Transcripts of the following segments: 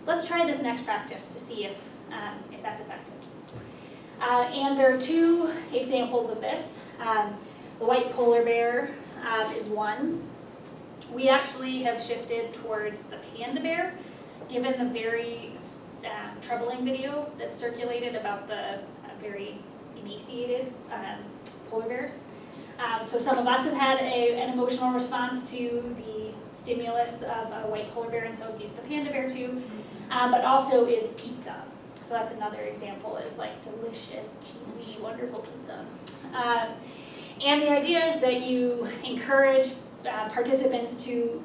let's try this next practice to see if that's effective. And there are two examples of this. The white polar bear is one. We actually have shifted towards the panda bear, given the very troubling video that circulated about the very emaciated polar bears. So some of us have had an emotional response to the stimulus of a white polar bear, and so we've used the panda bear too, but also is pizza. So that's another example, is like delicious, cheesy, wonderful pizza. And the idea is that you encourage participants to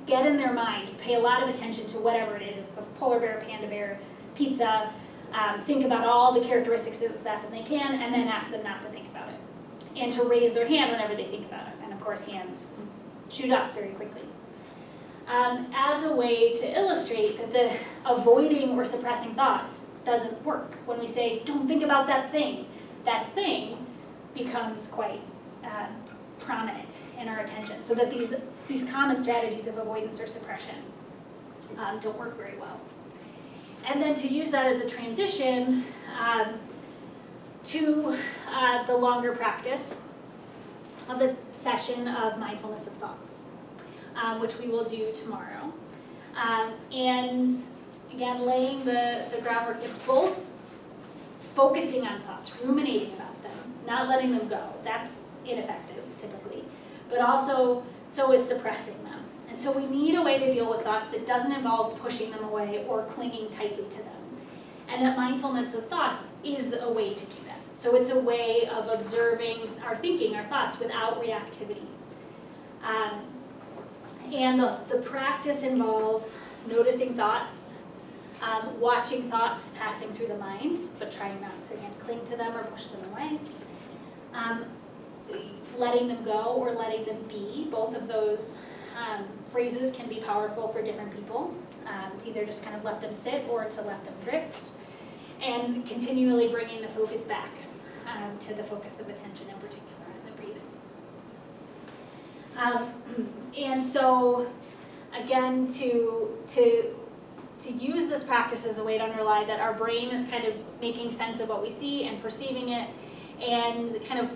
get in their mind, pay a lot of attention to whatever it is. It's a polar bear, panda bear, pizza. Think about all the characteristics of that they can, and then ask them not to think about it. And to raise their hand whenever they think about it. And of course, hands shoot up very quickly. As a way to illustrate that the avoiding or suppressing thoughts doesn't work. When we say, don't think about that thing becomes quite prominent in our attention. So that these common strategies of avoidance or suppression don't work very well. And then to use that as a transition to the longer practice of this session of mindfulness of thoughts, which we will do tomorrow. And again, laying the groundwork of both focusing on thoughts, ruminating about them, not letting them go. That's ineffective, typically. But also, so is suppressing them. And so we need a way to deal with thoughts that doesn't involve pushing them away or clinging tightly to them. And that mindfulness of thoughts is a way to do that. So it's a way of observing our thinking, our thoughts, without reactivity. And the practice involves noticing thoughts, watching thoughts passing through the mind, but trying not to, again, cling to them or push them away. Letting them go or letting them be. Both of those phrases can be powerful for different people. To either just kind of let them sit or to let them drift. And continually bringing the focus back to the focus of attention in particular, and the breathing. And so, again, to use this practice as a way to underlie that our brain is kind of making sense of what we see and perceiving it, and kind of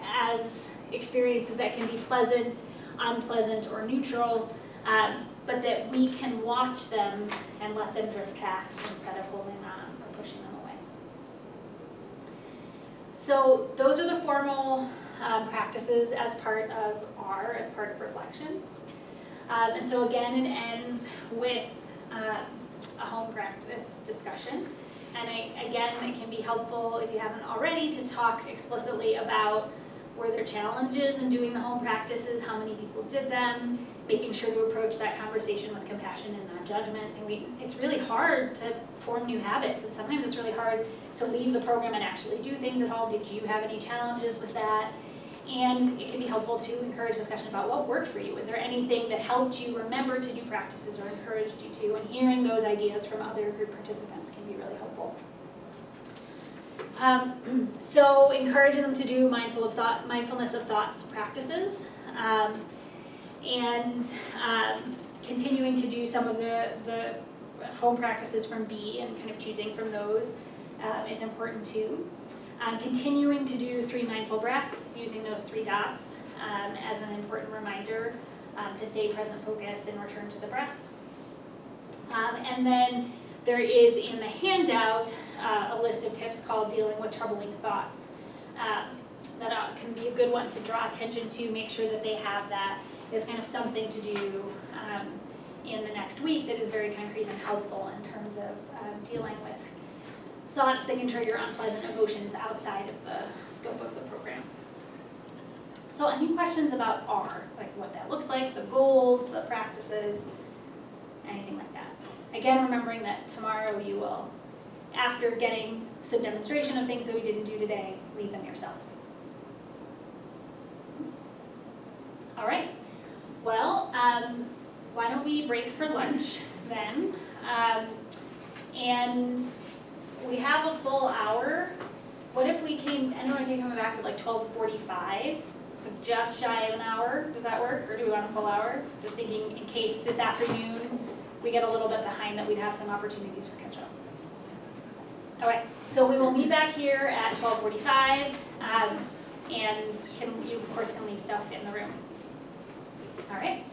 as experiences that can be pleasant, unpleasant, or neutral, but that we can watch them and let them drift past instead of holding on or pushing them away. So those are the formal practices as part of reflections. And so again, it ends with a home practice discussion. And again, it can be helpful, if you haven't already, to talk explicitly about were there challenges in doing the home practices, how many people did them, making sure to approach that conversation with compassion and non-judgment. And it's really hard to form new habits, and sometimes it's really hard to leave the program and actually do things at home. Did you have any challenges with that? And it can be helpful to encourage discussion about what worked for you. Was there anything that helped you remember to do practices or encouraged you to? And hearing those ideas from other group participants can be really helpful. So encouraging them to do mindfulness of thoughts practices, and continuing to do some of the home practices from B and kind of choosing from those is important too. Continuing to do 3 mindful breaths, using those 3 dots as an important reminder to stay present, focused, and return to the breath. And then there is in the handout a list of tips called Dealing with Troubling Thoughts. That can be a good one to draw attention to, make sure that they have that as kind of something to do in the next week that is very concrete and helpful in terms of dealing with thoughts that can trigger unpleasant emotions outside of the scope of the program. So any questions about R, like what that looks like, the goals, the practices, anything like that? Again, remembering that tomorrow you will, after getting some demonstration of things that we didn't do today, read them yourself. All right, well, why don't we break for lunch then? And we have a full hour. What if we anyone can come back at like 12:45? So just shy of an hour, does that work? Or do we want a full hour? Just thinking in case this afternoon we get a little bit behind, that we'd have some opportunities for catch-up. All right, so we will meet back here at 12:45, and you, of course, can leave stuff in the room. All right.